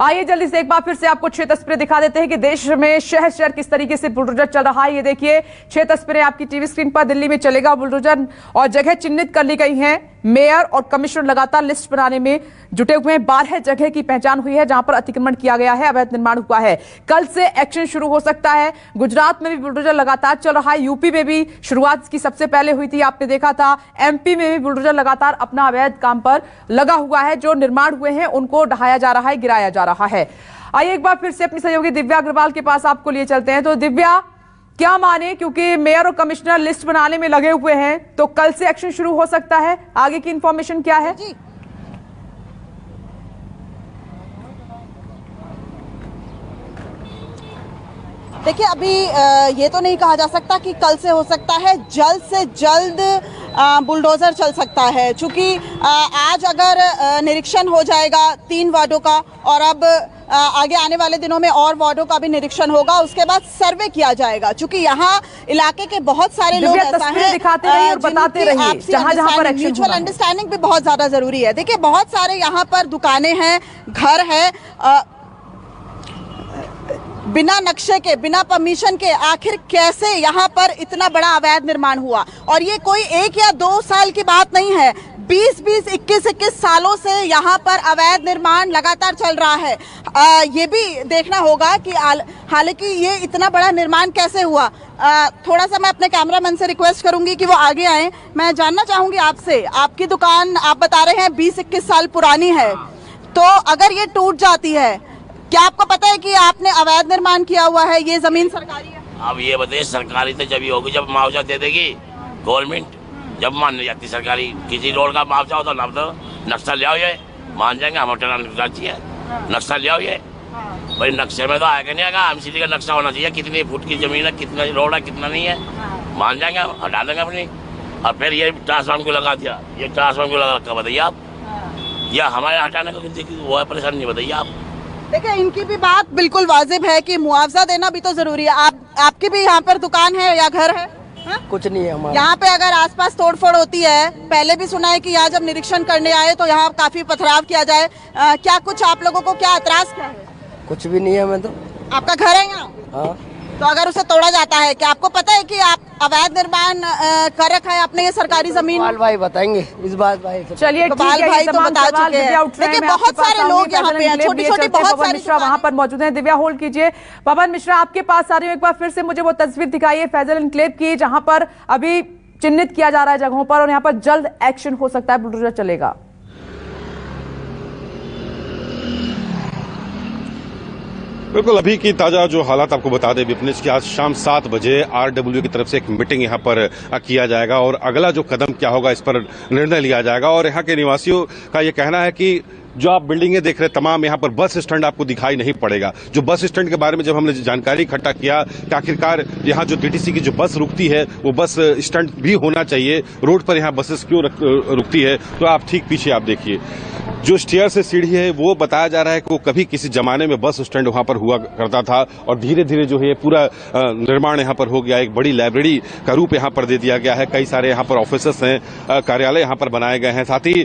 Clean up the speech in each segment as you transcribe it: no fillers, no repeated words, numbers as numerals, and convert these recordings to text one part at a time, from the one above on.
आइए जल्दी से एक बार फिर से आपको 6 तस्वीरें दिखा देते हैं कि देश में शहर शहर किस तरीके से बुलडोजर चल रहा है। ये देखिए 6 तस्वीरें आपकी टीवी स्क्रीन पर। दिल्ली में चलेगा बुलडोजर और जगह चिन्हित कर ली गई हैं। मेयर और कमिश्नर लगातार लिस्ट बनाने में जुटे हुए हैं। 12 जगह की पहचान हुई है जहां पर अतिक्रमण किया गया है, अवैध निर्माण हुआ है। कल से एक्शन शुरू हो सकता है। गुजरात में भी बुलडोजर लगातार चल रहा है। यूपी में भी शुरुआत की सबसे पहले हुई थी, आपने देखा था। एमपी में भी बुलडोजर लगातार अपना अवैध काम पर लगा हुआ है। जो निर्माण हुए हैं उनको ढहाया जा रहा है, गिराया जा रहा है। आइए एक बार फिर से अपनी सहयोगी दिव्या अग्रवाल के पास आपको लिए चलते हैं। तो दिव्या, क्या माने, क्योंकि मेयर और कमिश्नर लिस्ट बनाने में लगे हुए हैं, तो कल से एक्शन शुरू हो सकता है। आगे की इंफॉर्मेशन क्या है? जी देखिए, अभी ये तो नहीं कहा जा सकता कि कल से हो सकता है, जल्द से जल्द बुलडोजर चल सकता है। चूंकि आज अगर निरीक्षण हो जाएगा 3 वार्डों का और अब आगे आने वाले दिनों में और वार्डों का भी निरीक्षण होगा, उसके बाद सर्वे किया जाएगा। चूंकि यहाँ इलाके के बहुत सारे लोग ऐसा हैं, दिखाते रहिए और बताते रहिए जहां पर म्यूचुअल अंडरस्टैंडिंग भी बहुत ज्यादा जरूरी है। देखिए, बहुत सारे यहाँ पर दुकानें हैं, घर है, बिना नक्शे के, बिना परमिशन के आखिर कैसे यहाँ पर इतना बड़ा अवैध निर्माण हुआ। और ये कोई 1 या 2 साल की बात नहीं है, 20-20, 21-21 सालों से यहाँ पर अवैध निर्माण लगातार चल रहा है। ये भी देखना होगा कि हालांकि ये इतना बड़ा निर्माण कैसे हुआ। थोड़ा सा मैं अपने कैमरामैन से रिक्वेस्ट करूंगी कि वो आगे आए। मैं जानना चाहूंगी आपसे, आपकी दुकान आप बता रहे हैं 20-21 साल पुरानी है, तो अगर ये टूट जाती है, क्या आपको पता है कि आपने अवैध निर्माण किया हुआ है? ये जमीन सरकारी है। अब ये बताइए, सरकारी तो जब होगी जब मुआवजा दे देगी गवर्नमेंट, जब मान नहीं जाती सरकारी। किसी रोड का मुआवजा हो तो ना तो नक्शा ले आओ, ये मान जाएंगे हम चाहिए नक्शा ले आओ। ये भाई नक्शे में तो आएगा नहीं आएगा, एमसीडी का नक्शा होना चाहिए, कितनी फुट की जमीन है, कितना रोड है, कितना नहीं है, मान जाएंगे, हटा देंगे अपनी। और फिर ये ट्रांसफार्म को लगा दिया, ये ट्रांसफार्म को लगा रखा, बताइए आप, या हमारे हटाने को वो है परेशान, नहीं बताइए आप। देखिए, इनकी भी बात बिल्कुल वाजिब है कि मुआवजा देना भी तो जरूरी है। आपकी भी यहाँ पर दुकान है या घर है? हा? कुछ नहीं है हमारा। यहाँ पे अगर आसपास तोड़फोड़ होती है, पहले भी सुना है कि यहाँ जब निरीक्षण करने आए तो यहाँ काफी पथराव किया जाए, क्या कुछ आप लोगों को क्या एतराज क्या है? कुछ भी नहीं है। मैं तो, आपका घर है यहाँ? हाँ। तो अगर उसे तोड़ा जाता है, क्या आपको पता है कि आप अवैध निर्माण कर रखा है आपने ये सरकारी जमीन? बाल भाई बताएंगे इस बात भाई। चलिए, बाल भाई तो बता चुके हैं। देखिए, बहुत सारे लोग यहाँ पे हैं, छोटी-छोटी बहुत सारी मिश्रा वहां पर मौजूद हैं। दिव्या होल्ड कीजिए। पवन मिश्रा, आपके पास आ रही हूँ, एक बार फिर से मुझे वो तस्वीर दिखाइए फैजल एन्क्लेव की, जहां पर अभी चिन्हित किया जा रहा है जगहों पर, और यहाँ पर जल्द एक्शन हो सकता है, बुलडोजर चलेगा। बिल्कुल, अभी की ताजा जो हालात आपको बता दें विपनेश की, आज शाम 7 बजे आरडब्ल्यू की तरफ से एक मीटिंग यहां पर किया जाएगा और अगला जो कदम क्या होगा इस पर निर्णय लिया जाएगा। और यहां के निवासियों का यह कहना है कि जो आप बिल्डिंगें देख रहे हैं तमाम, यहाँ पर बस स्टैंड आपको दिखाई नहीं पड़ेगा। जो बस स्टैंड के बारे में जब हमने जानकारी इकट्ठा किया कि आखिरकार यहाँ जो डीटीसी की जो बस रुकती है वो बस स्टैंड भी होना चाहिए, रोड पर यहाँ बसेस क्यों रुकती है, तो आप ठीक पीछे आप देखिए जो स्टेयर से सीढ़ी है वो बताया जा रहा है कि वो कभी किसी जमाने में बस स्टैंड वहां पर हुआ करता था और धीरे धीरे जो है पूरा निर्माण यहाँ पर हो गया। एक बड़ी लाइब्रेरी का रूप यहाँ पर दे दिया गया है, कई सारे यहाँ पर ऑफिसेस हैं, कार्यालय यहाँ पर बनाए गए हैं। साथ ही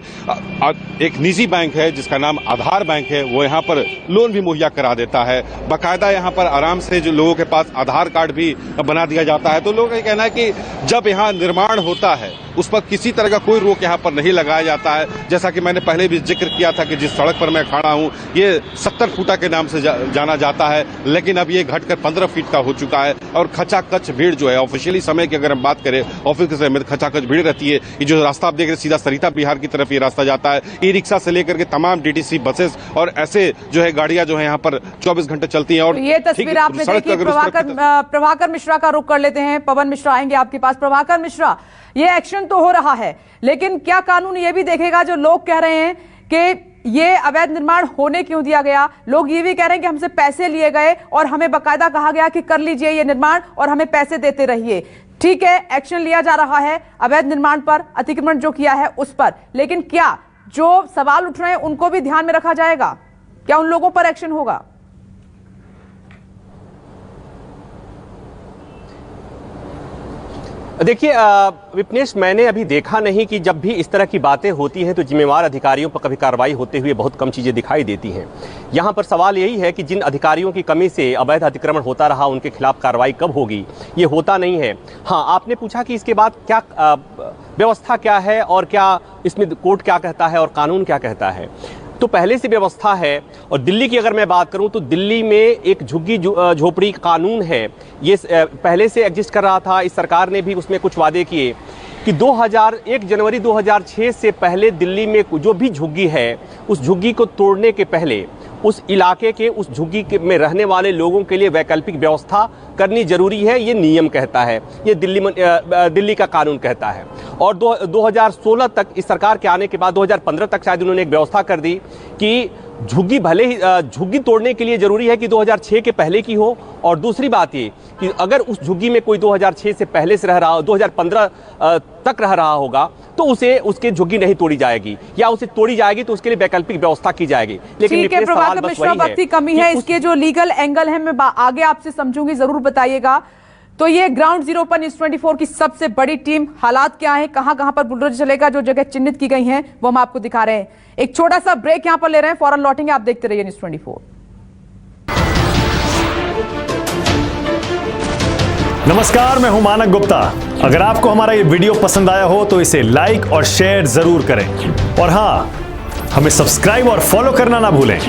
एक निजी बैंक है जिसका नाम आधार बैंक है, वो यहाँ पर लोन भी मुहैया करा देता है। बाकायदा यहाँ पर आराम से जो लोगों के पास आधार कार्ड भी बना दिया जाता है। तो लोगों का कहना है कि जब यहाँ निर्माण होता है उस पर किसी तरह का कोई रोक यहाँ पर नहीं लगाया जाता है। जैसा कि मैंने पहले भी जिक्र किया था कि जिस सड़क पर मैं खड़ा हूँ ये 70 फुटा के नाम से जाना जाता है, लेकिन अब ये घटकर 15 फीट का हो चुका है और खचाखच भीड़ जो है, ऑफिशियली समय की अगर हम बात करें ऑफिस के समय में खचाखच भीड़ रहती है। ये जो रास्ता आप देख रहे हैं सीधा सरिता बिहार की तरफ ये रास्ता जाता है। ई रिक्शा से लेकर के तमाम डीटीसी बसेस और ऐसे जो है गाड़ियां जो है यहाँ पर 24 घंटे चलती हैं। और ये तस्वीर आपने देखी। प्रभाकर मिश्रा का रुख कर लेते हैं। पवन मिश्रा आएंगे आपके पास। प्रभाकर मिश्रा, ये एक्शन तो हो रहा है, लेकिन क्या कानून ये भी देखेगा जो लोग कह रहे हैं कि ये अवैध निर्माण होने क्यों दिया गया? लोग ये भी कह रहे हैं कि हमसे पैसे लिए गए और हमें बकायदा कहा गया कि कर लीजिए ये निर्माण और हमें पैसे देते रहिए। ठीक है, एक्शन लिया जा रहा है अवैध निर्माण पर, अतिक्रमण जो किया है उस पर, लेकिन क्या जो सवाल उठ रहे हैं उनको भी ध्यान में रखा जाएगा? क्या उन लोगों पर एक्शन होगा? देखिए विपनेश, मैंने अभी देखा नहीं कि जब भी इस तरह की बातें होती हैं तो जिम्मेवार अधिकारियों पर कभी कार्रवाई होते हुए बहुत कम चीज़ें दिखाई देती हैं। यहाँ पर सवाल यही है कि जिन अधिकारियों की कमी से अवैध अतिक्रमण होता रहा उनके खिलाफ कार्रवाई कब होगी, ये होता नहीं है। हाँ, आपने पूछा कि इसके बाद क्या व्यवस्था क्या है और क्या इसमें कोर्ट क्या कहता है और कानून क्या कहता है। तो पहले से व्यवस्था है, और दिल्ली की अगर मैं बात करूं तो दिल्ली में एक झुग्गी झोपड़ी कानून है, ये पहले से एग्जिस्ट कर रहा था। इस सरकार ने भी उसमें कुछ वादे किए कि 1 जनवरी 2006 से पहले दिल्ली में जो भी झुग्गी है उस झुग्गी को तोड़ने के पहले उस इलाके के उस झुग्गी में रहने वाले लोगों के लिए वैकल्पिक व्यवस्था करनी जरूरी है, ये नियम कहता है, ये दिल्ली का कानून कहता है। और 2016 तक इस सरकार के आने के बाद 2015 तक शायद उन्होंने एक व्यवस्था कर दी कि झुग्गी भले ही झुग्गी तोड़ने के लिए जरूरी है कि 2006 के पहले की हो, और दूसरी बात ये कि अगर उस झुग्गी में कोई 2006 से पहले से रह रहा हो, 2015 तक रह रहा होगा, तो उसकी झुग्गी नहीं तोड़ी जाएगी, या उसे तोड़ी जाएगी तो उसके लिए वैकल्पिक व्यवस्था की जाएगी। लेकिन प्रभाकर मिश्रा, वक्त की कमी है, इसके जो लीगल एंगल है मैं आगे आपसे समझूंगी, जरूर बताइएगा। तो ये ग्राउंड जीरो पर न्यूज़ 24 की सबसे बड़ी टीम, हालात क्या है, कहां पर बुलडोजर चलेगा, जो जगह चिन्हित की गई हैं वो हम आपको दिखा रहे हैं। एक छोटा सा ब्रेक यहां पर ले रहे हैं, फौरन लौटेंगे, आप देखते रहिए न्यूज़ 24। नमस्कार, मैं हूं मानक गुप्ता। अगर आपको हमारा ये वीडियो पसंद आया हो तो इसे लाइक और शेयर जरूर करें, और हां, हमें सब्सक्राइब और फॉलो करना ना भूलें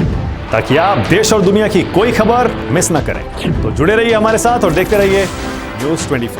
ताकि आप देश और दुनिया की कोई खबर मिस ना करें। तो जुड़े रहिए हमारे साथ और देखते रहिए न्यूज़ 24।